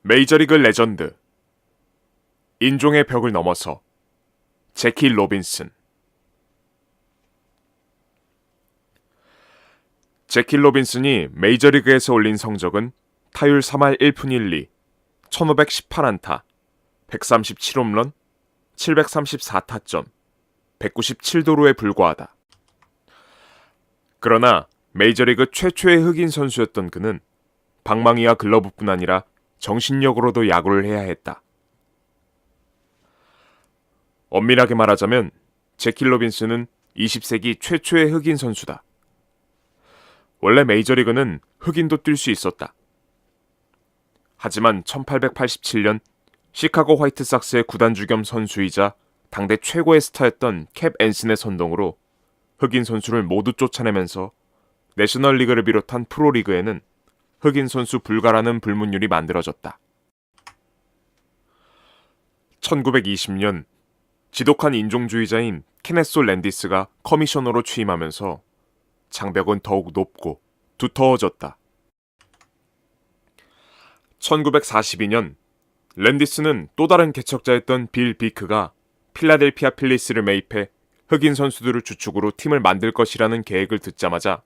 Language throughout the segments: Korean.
메이저리그 레전드 인종의 벽을 넘어서 제키 로빈슨. 제키 로빈슨이 메이저리그에서 올린 성적은 타율 3할 1푼 1리, 1518안타, 137홈런, 734타점, 197도루에 불과하다. 그러나 메이저리그 최초의 흑인 선수였던 그는 방망이와 글러브뿐 아니라 정신력으로도 야구를 해야 했다. 엄밀하게 말하자면 제키 로빈슨은 20세기 최초의 흑인 선수다. 원래 메이저리그는 흑인도 뛸 수 있었다. 하지만 1887년 시카고 화이트삭스의 구단주 겸 선수이자 당대 최고의 스타였던 캡 앤슨의 선동으로 흑인 선수를 모두 쫓아내면서 내셔널리그를 비롯한 프로리그에는 흑인 선수 불가라는 불문율이 만들어졌다. 1920년 지독한 인종주의자인 케네소 랜디스가 커미셔너로 취임하면서 장벽은 더욱 높고 두터워졌다. 1942년 랜디스는 또 다른 개척자였던 빌 비크가 필라델피아 필리스를 매입해 흑인 선수들을 주축으로 팀을 만들 것이라는 계획을 듣자마자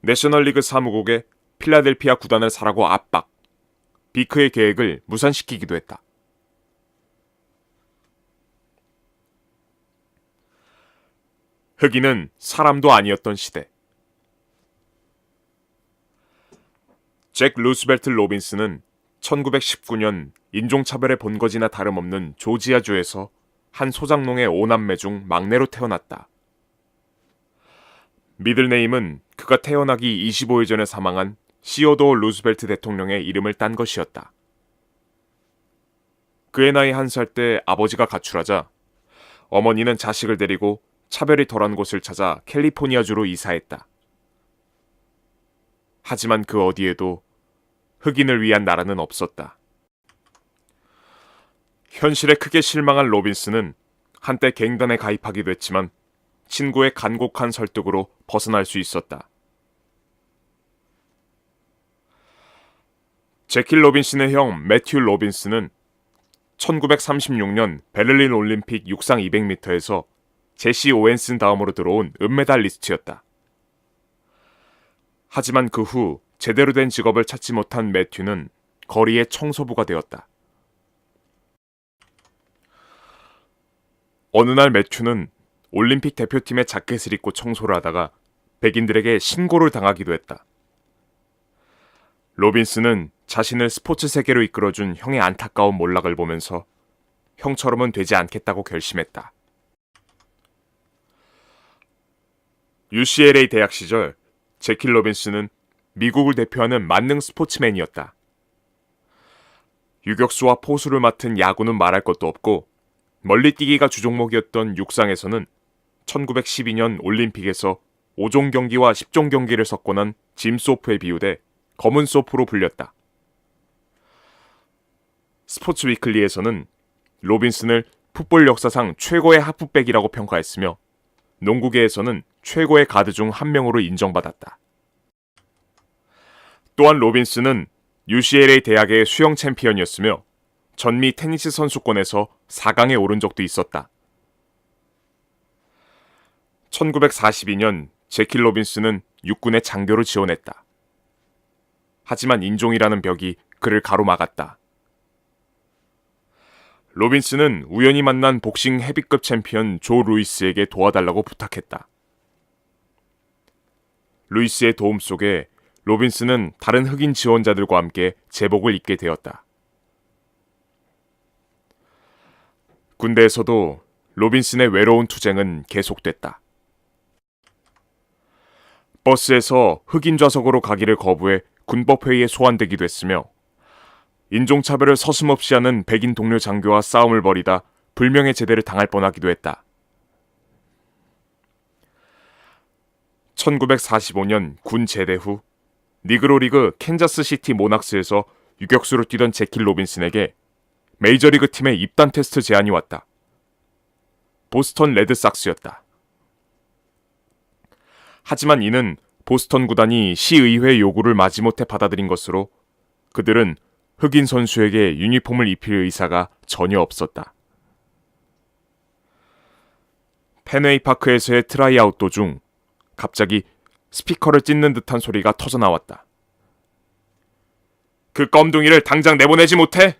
내셔널리그 사무국에 필라델피아 구단을 사라고 압박, 비크의 계획을 무산시키기도 했다. 흑인은 사람도 아니었던 시대. 잭 루스벨트 로빈슨은 1919년 인종차별의 본거지나 다름없는 조지아주에서 한 소장농의 5남매 중 막내로 태어났다. 미들네임은 그가 태어나기 25일 전에 사망한 시어도어 루스벨트 대통령의 이름을 딴 것이었다. 그의 나이 1살 때 아버지가 가출하자 어머니는 자식을 데리고 차별이 덜한 곳을 찾아 캘리포니아주로 이사했다. 하지만 그 어디에도 흑인을 위한 나라는 없었다. 현실에 크게 실망한 로빈슨은 한때 갱단에 가입하기도 했지만 친구의 간곡한 설득으로 벗어날 수 있었다. 제키 로빈슨의 형 매튜 로빈슨은 1936년 베를린 올림픽 육상 200m에서 제시 오웬슨 다음으로 들어온 은메달리스트였다. 하지만 그 후 제대로 된 직업을 찾지 못한 매튜는 거리의 청소부가 되었다. 어느 날 매튜는 올림픽 대표팀의 자켓을 입고 청소를 하다가 백인들에게 신고를 당하기도 했다. 로빈슨은 자신을 스포츠 세계로 이끌어준 형의 안타까운 몰락을 보면서 형처럼은 되지 않겠다고 결심했다. UCLA 대학 시절 제키 로빈슨은 미국을 대표하는 만능 스포츠맨이었다. 유격수와 포수를 맡은 야구는 말할 것도 없고 멀리뛰기가 주종목이었던 육상에서는 1912년 올림픽에서 5종 경기와 10종 경기를 석권한 짐 소프에 비유돼 검은 소프로 불렸다. 스포츠 위클리에서는 로빈슨을 풋볼 역사상 최고의 하프백이라고 평가했으며 농구계에서는 최고의 가드 중 한 명으로 인정받았다. 또한 로빈슨은 UCLA 대학의 수영 챔피언이었으며 전미 테니스 선수권에서 4강에 오른 적도 있었다. 1942년 제키 로빈슨은 육군의 장교로 지원했다. 하지만 인종이라는 벽이 그를 가로막았다. 로빈슨은 우연히 만난 복싱 헤비급 챔피언 조 루이스에게 도와달라고 부탁했다. 루이스의 도움 속에 로빈슨은 다른 흑인 지원자들과 함께 제복을 입게 되었다. 군대에서도 로빈슨의 외로운 투쟁은 계속됐다. 버스에서 흑인 좌석으로 가기를 거부해 군법회의에 소환되기도 했으며 인종차별을 서슴없이 하는 백인 동료 장교와 싸움을 벌이다 불명예 제대를 당할 뻔하기도 했다. 1945년 군 제대 후 니그로 리그 캔자스 시티 모낙스에서 유격수로 뛰던 제키 로빈슨에게 메이저리그 팀의 입단 테스트 제안이 왔다. 보스턴 레드삭스였다. 하지만 이는 보스턴 구단이 시의회 요구를 마지못해 받아들인 것으로 그들은 흑인 선수에게 유니폼을 입힐 의사가 전혀 없었다. 펜웨이 파크에서의 트라이아웃 도중 갑자기 스피커를 찢는 듯한 소리가 터져 나왔다. 그 껌둥이를 당장 내보내지 못해?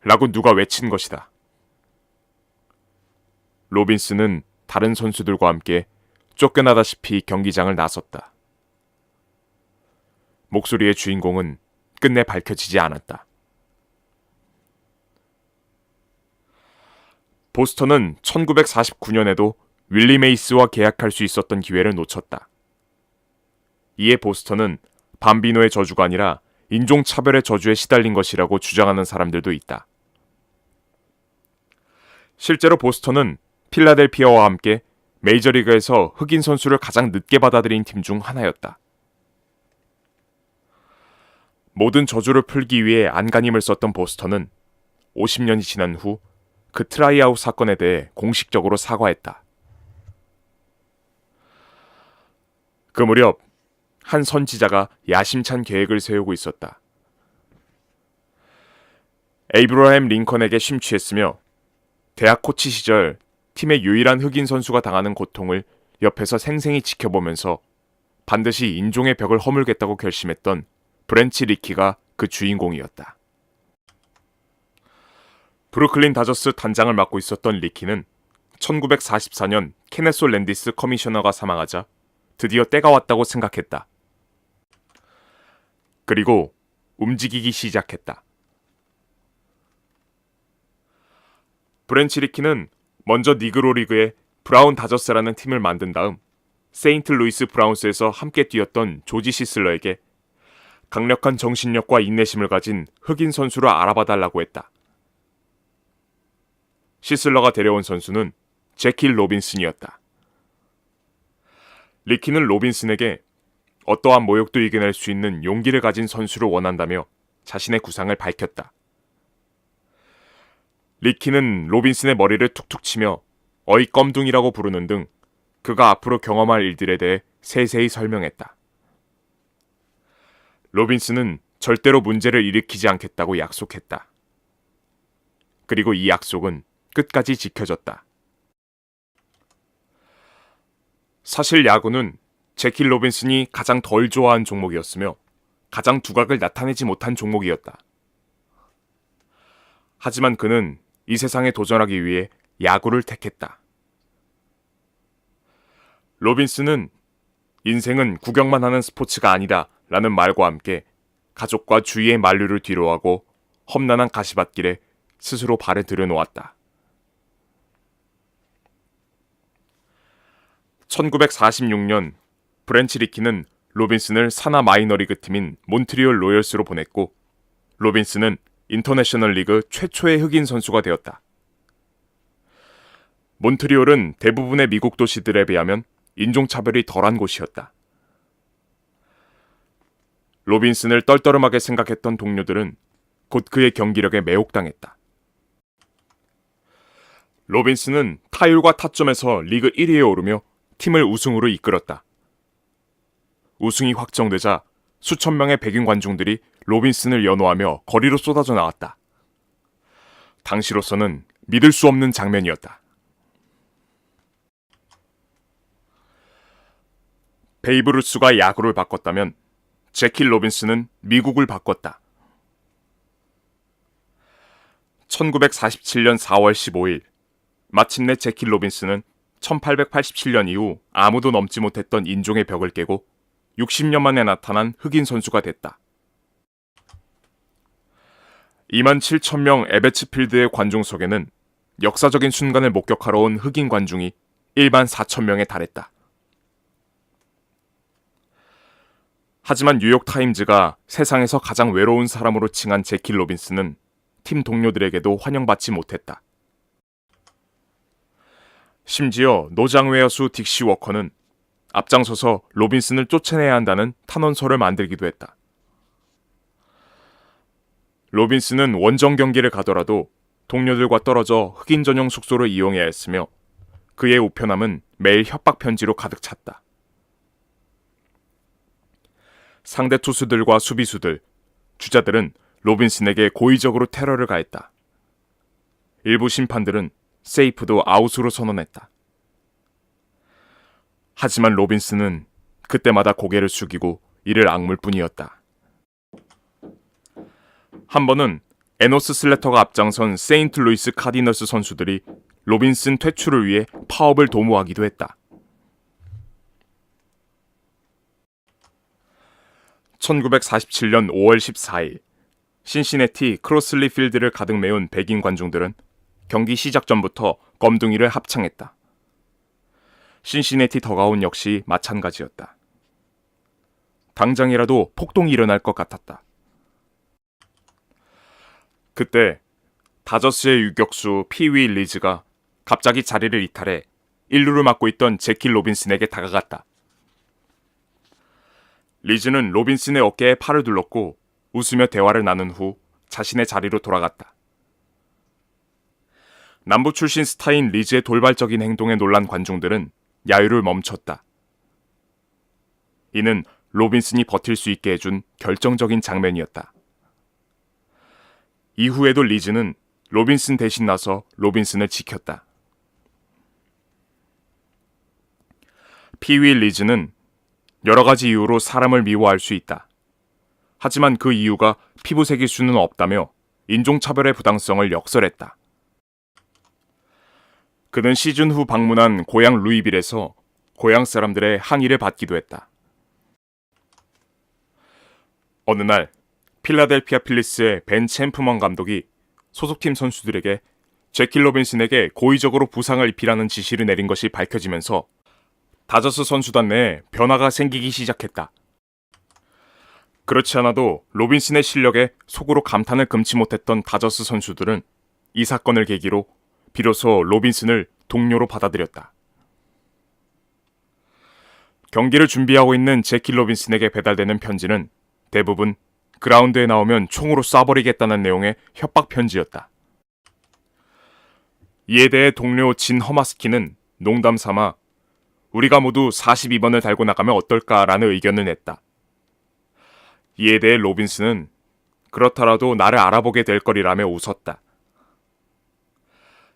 라고 누가 외친 것이다. 로빈스는 다른 선수들과 함께 쫓겨나다시피 경기장을 나섰다. 목소리의 주인공은 끝내 밝혀지지 않았다. 보스턴은 1949년에도 윌리 메이스와 계약할 수 있었던 기회를 놓쳤다. 이에 보스턴은 밤비노의 저주가 아니라 인종차별의 저주에 시달린 것이라고 주장하는 사람들도 있다. 실제로 보스턴은 필라델피아와 함께 메이저리그에서 흑인 선수를 가장 늦게 받아들인 팀 중 하나였다. 모든 저주를 풀기 위해 안간힘을 썼던 보스턴은 50년이 지난 후 그 트라이아웃 사건에 대해 공식적으로 사과했다. 그 무렵 한 선지자가 야심찬 계획을 세우고 있었다. 에이브러햄 링컨에게 심취했으며 대학 코치 시절 팀의 유일한 흑인 선수가 당하는 고통을 옆에서 생생히 지켜보면서 반드시 인종의 벽을 허물겠다고 결심했던 브랜치 리키가 그 주인공이었다. 브루클린 다저스 단장을 맡고 있었던 리키는 1944년 케네소 랜디스 커미셔너가 사망하자 드디어 때가 왔다고 생각했다. 그리고 움직이기 시작했다. 브랜치 리키는 먼저 니그로 리그의 브라운 다저스라는 팀을 만든 다음 세인트 루이스 브라운스에서 함께 뛰었던 조지 시슬러에게 강력한 정신력과 인내심을 가진 흑인 선수를 알아봐달라고 했다. 시슬러가 데려온 선수는 제킬 로빈슨이었다. 리키는 로빈슨에게 어떠한 모욕도 이겨낼 수 있는 용기를 가진 선수를 원한다며 자신의 구상을 밝혔다. 리키는 로빈슨의 머리를 툭툭 치며 어이 껌둥이라고 부르는 등 그가 앞으로 경험할 일들에 대해 세세히 설명했다. 로빈슨은 절대로 문제를 일으키지 않겠다고 약속했다. 그리고 이 약속은 끝까지 지켜졌다. 사실 야구는 제킬 로빈슨이 가장 덜 좋아한 종목이었으며 가장 두각을 나타내지 못한 종목이었다. 하지만 그는 이 세상에 도전하기 위해 야구를 택했다. 로빈슨은 인생은 구경만 하는 스포츠가 아니다 라는 말과 함께 가족과 주위의 만류를 뒤로하고 험난한 가시밭길에 스스로 발을 들여놓았다. 1946년 브랜치 리키는 로빈슨을 산하 마이너리그 팀인 몬트리올 로열스로 보냈고 로빈슨은 인터내셔널 리그 최초의 흑인 선수가 되었다. 몬트리올은 대부분의 미국 도시들에 비하면 인종차별이 덜한 곳이었다. 로빈슨을 떨떠름하게 생각했던 동료들은 곧 그의 경기력에 매혹당했다. 로빈슨은 타율과 타점에서 리그 1위에 오르며 팀을 우승으로 이끌었다. 우승이 확정되자 수천 명의 백인 관중들이 로빈슨을 연호하며 거리로 쏟아져 나왔다. 당시로서는 믿을 수 없는 장면이었다. 베이브 루스가 야구를 바꿨다면 제킬 로빈슨은 미국을 바꿨다. 1947년 4월 15일 마침내 제킬 로빈슨은 1887년 이후 아무도 넘지 못했던 인종의 벽을 깨고 60년 만에 나타난 흑인 선수가 됐다. 2만 7천 명 에베츠필드의 관중석에는 역사적인 순간을 목격하러 온 흑인 관중이 1만 4천 명에 달했다. 하지만 뉴욕타임즈가 세상에서 가장 외로운 사람으로 칭한 제킬 로빈슨은 팀 동료들에게도 환영받지 못했다. 심지어 노장 외야수 딕시 워커는 앞장서서 로빈슨을 쫓아내야 한다는 탄원서를 만들기도 했다. 로빈슨은 원정 경기를 가더라도 동료들과 떨어져 흑인 전용 숙소를 이용해야 했으며 그의 우편함은 매일 협박 편지로 가득 찼다. 상대 투수들과 수비수들, 주자들은 로빈슨에게 고의적으로 테러를 가했다. 일부 심판들은 세이프도 아웃으로 선언했다. 하지만 로빈슨은 그때마다 고개를 숙이고 이를 악물 뿐이었다. 한 번은 에노스 슬래터가 앞장선 세인트루이스 카디널스 선수들이 로빈슨 퇴출을 위해 파업을 도모하기도 했다. 1947년 5월 14일 신시내티 크로슬리 필드를 가득 메운 백인 관중들은 경기 시작 전부터 검둥이를 합창했다. 신시내티 더가운 역시 마찬가지였다. 당장이라도 폭동이 일어날 것 같았다. 그때 다저스의 유격수 피위 리즈가 갑자기 자리를 이탈해 1루를 맡고 있던 제키 로빈슨에게 다가갔다. 리즈는 로빈슨의 어깨에 팔을 둘렀고 웃으며 대화를 나눈 후 자신의 자리로 돌아갔다. 남부 출신 스타인 리즈의 돌발적인 행동에 놀란 관중들은 야유를 멈췄다. 이는 로빈슨이 버틸 수 있게 해준 결정적인 장면이었다. 이후에도 리즈는 로빈슨 대신 나서 로빈슨을 지켰다. 피위 리즈는 여러 가지 이유로 사람을 미워할 수 있다. 하지만 그 이유가 피부색일 수는 없다며 인종차별의 부당성을 역설했다. 그는 시즌 후 방문한 고향 루이빌에서 고향 사람들의 항의를 받기도 했다. 어느 날 필라델피아 필리스의 벤 챔프먼 감독이 소속팀 선수들에게 제키 로빈슨에게 고의적으로 부상을 입히라는 지시를 내린 것이 밝혀지면서 다저스 선수단 내에 변화가 생기기 시작했다. 그렇지 않아도 로빈슨의 실력에 속으로 감탄을 금치 못했던 다저스 선수들은 이 사건을 계기로 비로소 로빈슨을 동료로 받아들였다. 경기를 준비하고 있는 제키 로빈슨에게 배달되는 편지는 대부분 그라운드에 나오면 총으로 쏴버리겠다는 내용의 협박 편지였다. 이에 대해 동료 진 허마스키는 농담 삼아 우리가 모두 42번을 달고 나가면 어떨까라는 의견을 냈다. 이에 대해 로빈슨은 그렇더라도 나를 알아보게 될 거리라며 웃었다.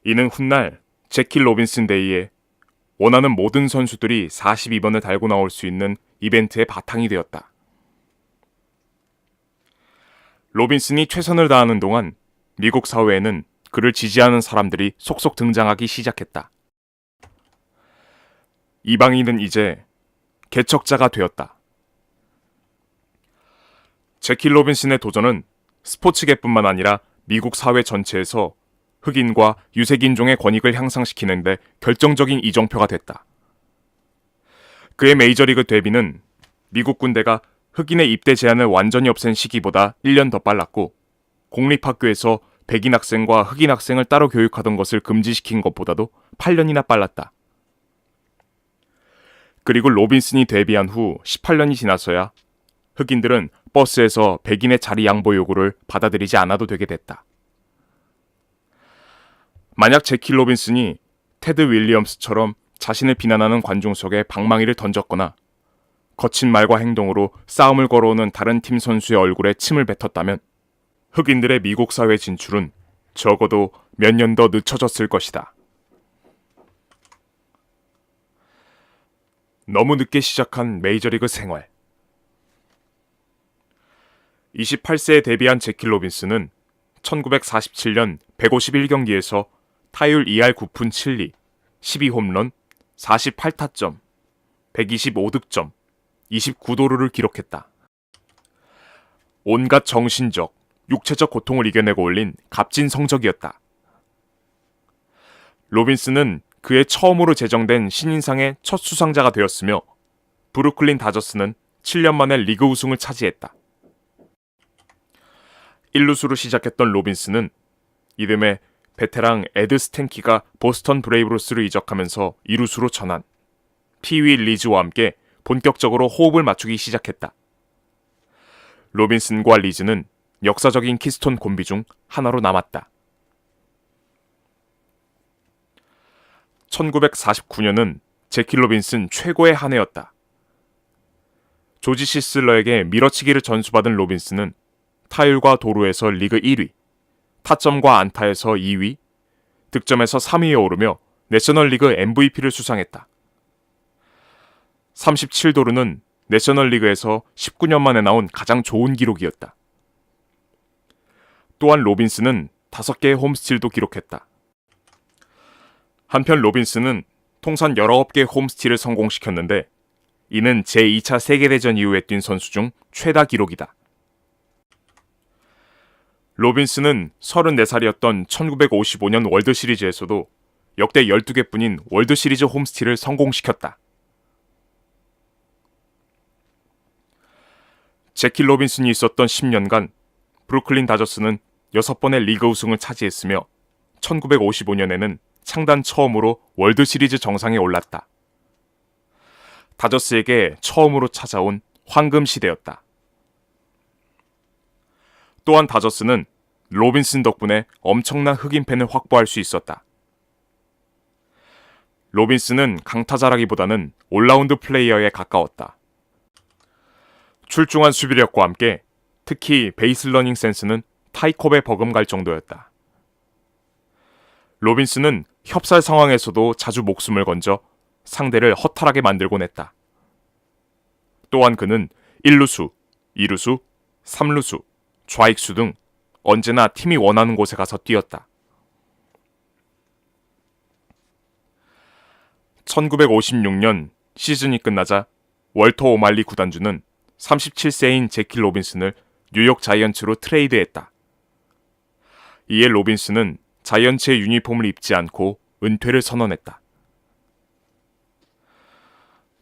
이는 훗날 제키 로빈슨 데이에 원하는 모든 선수들이 42번을 달고 나올 수 있는 이벤트의 바탕이 되었다. 로빈슨이 최선을 다하는 동안 미국 사회에는 그를 지지하는 사람들이 속속 등장하기 시작했다. 이방인은 이제 개척자가 되었다. 제키 로빈슨의 도전은 스포츠계뿐만 아니라 미국 사회 전체에서 흑인과 유색인종의 권익을 향상시키는 데 결정적인 이정표가 됐다. 그의 메이저리그 데뷔는 미국 군대가 흑인의 입대 제한을 완전히 없앤 시기보다 1년 더 빨랐고 공립학교에서 백인 학생과 흑인 학생을 따로 교육하던 것을 금지시킨 것보다도 8년이나 빨랐다. 그리고 로빈슨이 데뷔한 후 18년이 지나서야 흑인들은 버스에서 백인의 자리 양보 요구를 받아들이지 않아도 되게 됐다. 만약 제키 로빈슨이 테드 윌리엄스처럼 자신을 비난하는 관중 속에 방망이를 던졌거나 거친 말과 행동으로 싸움을 걸어오는 다른 팀 선수의 얼굴에 침을 뱉었다면 흑인들의 미국 사회 진출은 적어도 몇 년 더 늦춰졌을 것이다. 너무 늦게 시작한 메이저리그 생활. 28세에 데뷔한 제키 로빈슨은 1947년 151경기에서 타율 2할 9푼 7리, 12홈런, 48타점, 125득점, 29도루를 기록했다. 온갖 정신적, 육체적 고통을 이겨내고 올린 값진 성적이었다. 로빈슨은 그의 처음으로 제정된 신인상의 첫 수상자가 되었으며 브루클린 다저스는 7년 만에 리그 우승을 차지했다. 1루수로 시작했던 로빈슨은 이듬해 베테랑 에드 스탠키가 보스턴 브레이브로스로 이적하면서 2루수로 전환, 피위 리즈와 함께 본격적으로 호흡을 맞추기 시작했다. 로빈슨과 리즈는 역사적인 키스톤 콤비 중 하나로 남았다. 1949년은 제키 로빈슨 최고의 한 해였다. 조지 시슬러에게 밀어치기를 전수받은 로빈슨은 타율과 도루에서 리그 1위, 타점과 안타에서 2위, 득점에서 3위에 오르며 내셔널리그 MVP를 수상했다. 37도루는 내셔널리그에서 19년 만에 나온 가장 좋은 기록이었다. 또한 로빈슨은 5개의 홈스틸도 기록했다. 한편 로빈슨은 통산 19개의 홈스틸을 성공시켰는데 이는 제2차 세계대전 이후에 뛴 선수 중 최다 기록이다. 로빈슨은 34살이었던 1955년 월드시리즈에서도 역대 12개뿐인 월드시리즈 홈스틸을 성공시켰다. 제키 로빈슨이 있었던 10년간 브루클린 다저스는 6번의 리그 우승을 차지했으며 1955년에는 창단 처음으로 월드시리즈 정상에 올랐다. 다저스에게 처음으로 찾아온 황금 시대였다. 또한 다저스는 로빈슨 덕분에 엄청난 흑인 팬을 확보할 수 있었다. 로빈슨은 강타자라기보다는 올라운드 플레이어에 가까웠다. 출중한 수비력과 함께 특히 베이스 러닝 센스는 타이콥에 버금갈 정도였다. 로빈슨은 협살 상황에서도 자주 목숨을 건져 상대를 허탈하게 만들곤 했다. 또한 그는 1루수, 2루수, 3루수, 좌익수 등 언제나 팀이 원하는 곳에 가서 뛰었다. 1956년 시즌이 끝나자 월터 오말리 구단주는 37세인 제키 로빈슨을 뉴욕 자이언츠로 트레이드했다. 이에 로빈슨은 자이언츠의 유니폼을 입지 않고 은퇴를 선언했다.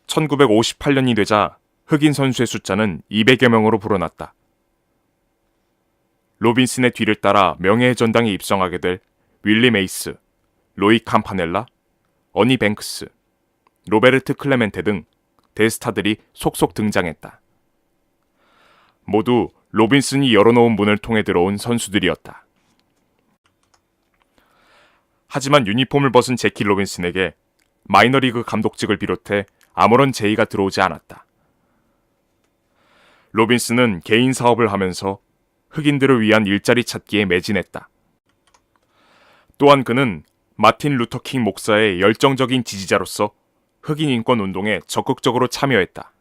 1958년이 되자 흑인 선수의 숫자는 200여 명으로 불어났다. 로빈슨의 뒤를 따라 명예의 전당에 입성하게 될 윌리 메이스, 로이 캄파넬라, 어니 뱅크스, 로베르트 클레멘테 등 대스타들이 속속 등장했다. 모두 로빈슨이 열어놓은 문을 통해 들어온 선수들이었다. 하지만 유니폼을 벗은 제키 로빈슨에게 마이너리그 감독직을 비롯해 아무런 제의가 들어오지 않았다. 로빈슨은 개인 사업을 하면서 흑인들을 위한 일자리 찾기에 매진했다. 또한 그는 마틴 루터킹 목사의 열정적인 지지자로서 흑인 인권 운동에 적극적으로 참여했다.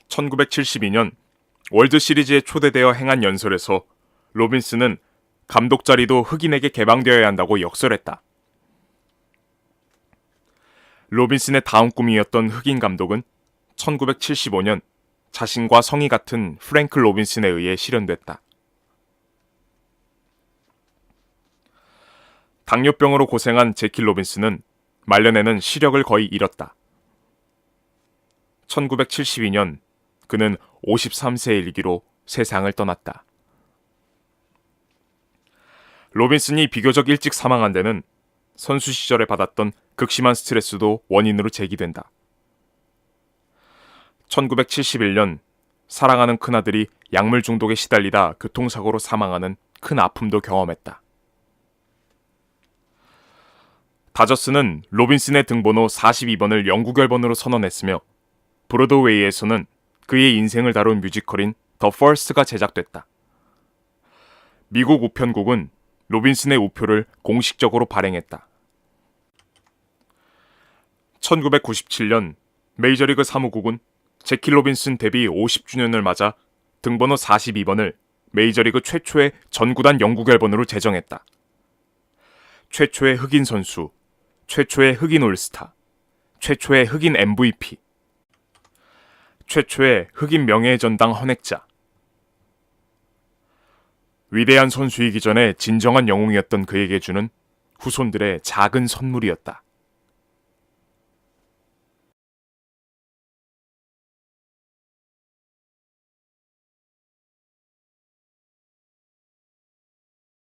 1972년 월드시리즈에 초대되어 행한 연설에서 로빈슨은 감독 자리도 흑인에게 개방되어야 한다고 역설했다. 로빈슨의 다음 꿈이었던 흑인 감독은 1975년 자신과 성이 같은 프랭크 로빈슨에 의해 실현됐다. 당뇨병으로 고생한 제키 로빈슨은 말년에는 시력을 거의 잃었다. 1972년 그는 53세의 일기로 세상을 떠났다. 로빈슨이 비교적 일찍 사망한 데는 선수 시절에 받았던 극심한 스트레스도 원인으로 제기된다. 1971년 사랑하는 큰아들이 약물 중독에 시달리다 교통사고로 사망하는 큰 아픔도 경험했다. 다저스는 로빈슨의 등번호 42번을 영구결번으로 선언했으며 브로드웨이에서는 그의 인생을 다룬 뮤지컬인 더 퍼스트가 제작됐다. 미국 우편국은 로빈슨의 우표를 공식적으로 발행했다. 1997년 메이저리그 사무국은 제키 로빈슨 데뷔 50주년을 맞아 등번호 42번을 메이저리그 최초의 전구단 영구결번으로 제정했다. 최초의 흑인 선수, 최초의 흑인 올스타, 최초의 흑인 MVP, 최초의 흑인 명예의 전당 헌액자. 위대한 선수이기 전에 진정한 영웅이었던 그에게 주는 후손들의 작은 선물이었다.